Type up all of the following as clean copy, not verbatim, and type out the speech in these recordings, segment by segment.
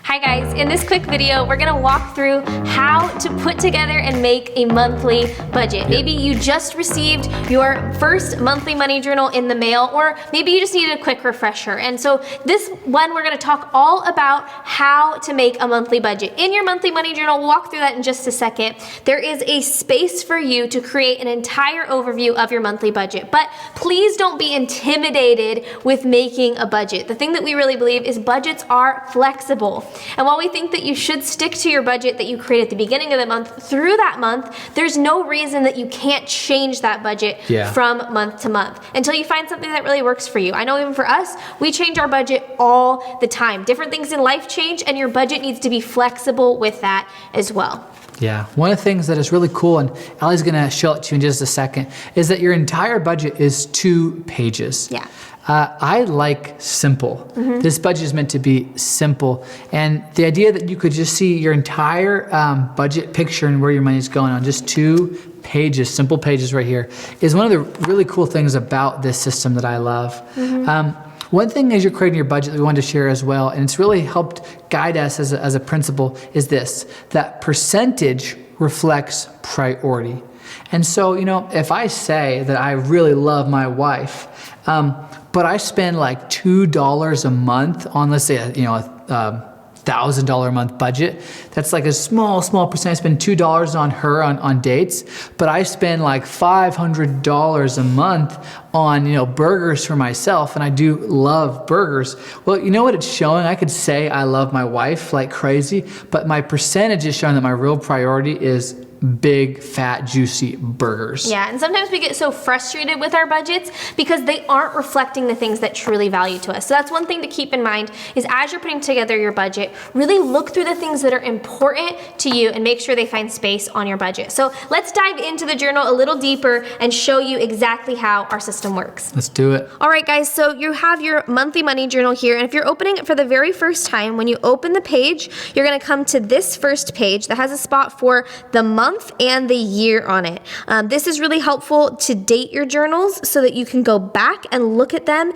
Hi guys, in this quick video, we're gonna walk through how to put together and make a monthly budget. Maybe you just received your first monthly money journal in the mail, or maybe you just needed a quick refresher. And so this one, we're gonna talk all about how to make a monthly budget. In your monthly money journal, we'll walk through that in just a second. There is a space for you to create an entire overview of your monthly budget, but please don't be intimidated with making a budget. The thing that we really believe is budgets are flexible. And while we think that you should stick to your budget that you create at the beginning of the month through that month, there's no reason that you can't change that budget from month to month until you find something that really works for you. I know even for us, we change our budget all the time. Different things in life change, and your budget needs to be flexible with that as well. Yeah, one of the things that is really cool, and Allie's gonna show it to you in just a second, is that your entire budget is 2 pages. Yeah. I like simple. This budget is meant to be simple. And the idea that you could just see your entire budget picture and where your money is going on just 2 pages, simple pages right here, is one of the really cool things about this system that I love. One thing as you're creating your budget that we wanted to share as well, and it's really helped guide us as a principle, is this, that percentage reflects priority. And so, you know, if I say that I really love my wife, but I spend like $2 a month on, let's say, a $1,000 a month budget. That's like a small percent. I spend $2 on her on dates, but I spend like $500 a month on, burgers for myself, and I do love burgers. Well, you know what it's showing? I could say I love my wife like crazy, but my percentage is showing that my real priority is big, fat, juicy burgers. Yeah, and sometimes we get so frustrated with our budgets because they aren't reflecting the things that truly value to us. So that's one thing to keep in mind, is as you're putting together your budget, really look through the things that are important to you and make sure they find space on your budget. So let's dive into the journal a little deeper and show you exactly how our system works. Let's do it. All right, guys, so you have your monthly money journal here, and if you're opening it for the very first time, when you open the page, you're gonna come to this first page that has a spot for the month and the year on it. This is really helpful to date your journals so that you can go back and look at them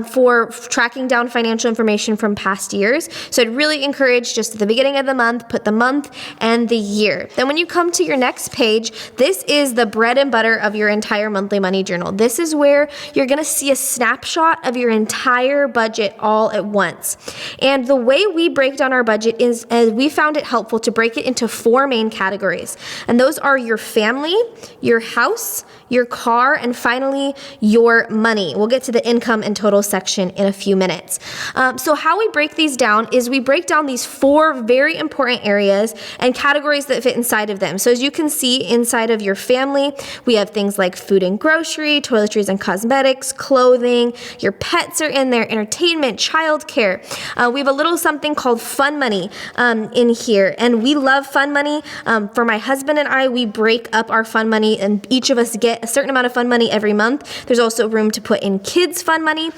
for tracking down financial information from past years. So I'd really encourage, just at the beginning of the month, put the month and the year. Then when you come to your next page, this is the bread and butter of your entire monthly money journal. This is where you're gonna see a snapshot of your entire budget all at once. And the way we break down our budget is, we found it helpful to break it into 4 main categories. And those are your family, your house, your car, and finally, your money. We'll get to the income and total section in a few minutes. So how we break these down is we break down these 4 very important areas and categories that fit inside of them. So as you can see, inside of your family, we have things like food and grocery, toiletries and cosmetics, clothing, your pets are in there, entertainment, childcare. We have a little something called fun money in here, and we love fun money. For my husband and I, we break up our fun money, and each of us get a certain amount of fun money every month. There's also room to put in kids fun money,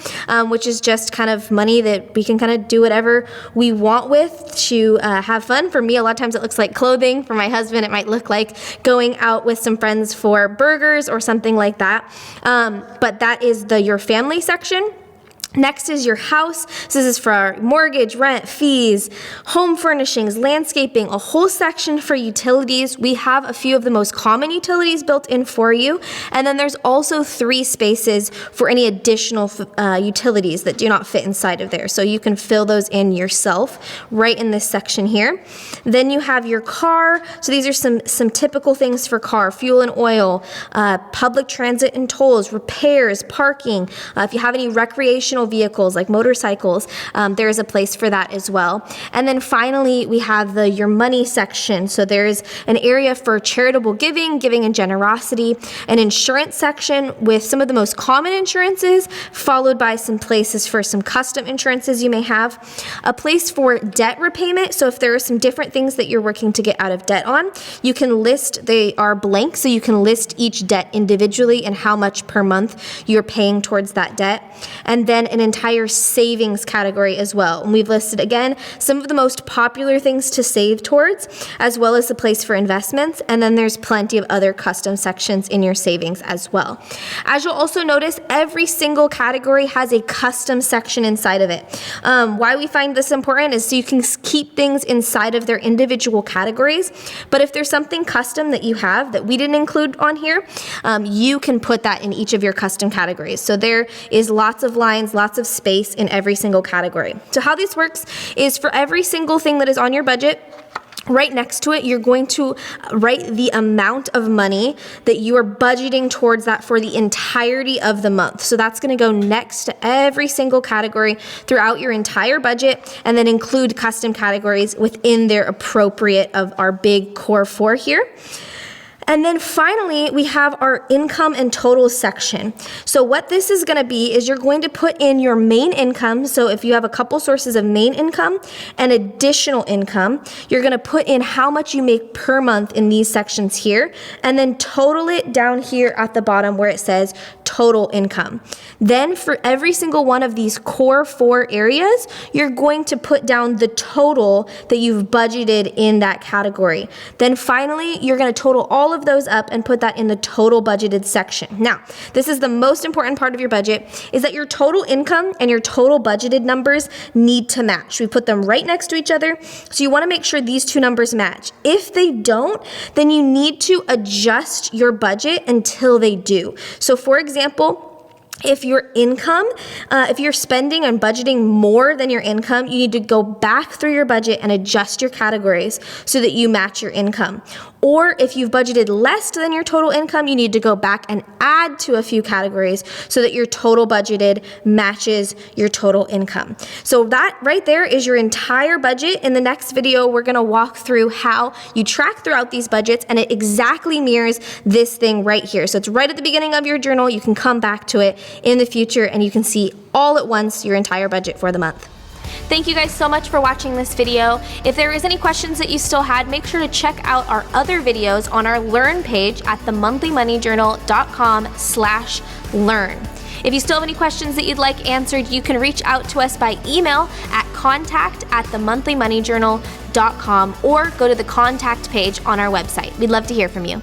which is just kind of money that we can kind of do whatever we want with to have fun. For me, a lot of times it looks like clothing. For my husband, it might look like going out with some friends for burgers or something like that. But that is your family section. Next is your house. So this is for our mortgage, rent, fees, home furnishings, landscaping, a whole section for utilities. We have a few of the most common utilities built in for you. And then there's also 3 spaces for any additional utilities that do not fit inside of there. So you can fill those in yourself right in this section here. Then you have your car. So these are some typical things for car: fuel and oil, public transit and tolls, repairs, parking. If you have any recreational vehicles like motorcycles, there is a place for that as well. And then finally, we have your money section. So there's an area for charitable giving and generosity, an insurance section with some of the most common insurances, followed by some places for some custom insurances you may have, a place for debt repayment. So if there are some different things that you're working to get out of debt on, you can list, they are blank, so you can list each debt individually and how much per month you're paying towards that debt. And then an entire savings category as well. And we've listed, again, some of the most popular things to save towards, as well as the place for investments. And then there's plenty of other custom sections in your savings as well. As you'll also notice, every single category has a custom section inside of it. Why we find this important is so you can keep things inside of their individual categories. But if there's something custom that you have that we didn't include on here, you can put that in each of your custom categories. So there is lots of lines, lots of space in every single category. So how this works is for every single thing that is on your budget, right next to it, you're going to write the amount of money that you are budgeting towards that for the entirety of the month. So that's going to go next to every single category throughout your entire budget, and then include custom categories within their appropriate of our big core 4 here. And then finally, we have our income and total section. So what this is going to be is you're going to put in your main income. So if you have a couple sources of main income and additional income, you're going to put in how much you make per month in these sections here, and then total it down here at the bottom where it says total income. Then for every single one of these core 4 areas, you're going to put down the total that you've budgeted in that category. Then finally, you're going to total all of those up and put that in the total budgeted section. Now, this is the most important part of your budget, is that your total income and your total budgeted numbers need to match. We put them right next to each other, so you want to make sure these two numbers match. If they don't, then you need to adjust your budget until they do. So for example, if your income, if you're spending and budgeting more than your income, you need to go back through your budget and adjust your categories so that you match your income. Or if you've budgeted less than your total income, you need to go back and add to a few categories so that your total budgeted matches your total income. So that right there is your entire budget. In the next video, we're going to walk through how you track throughout these budgets, and it exactly mirrors this thing right here. So it's right at the beginning of your journal. You can come back to it in the future and you can see all at once your entire budget for the month. Thank you guys so much for watching this video. If there is any questions that you still had, make sure to check out our other videos on our Learn page at themonthlymoneyjournal.com/learn. If you still have any questions that you'd like answered, you can reach out to us by email at contact@themonthlymoneyjournal.com or go to the contact page on our website. We'd love to hear from you.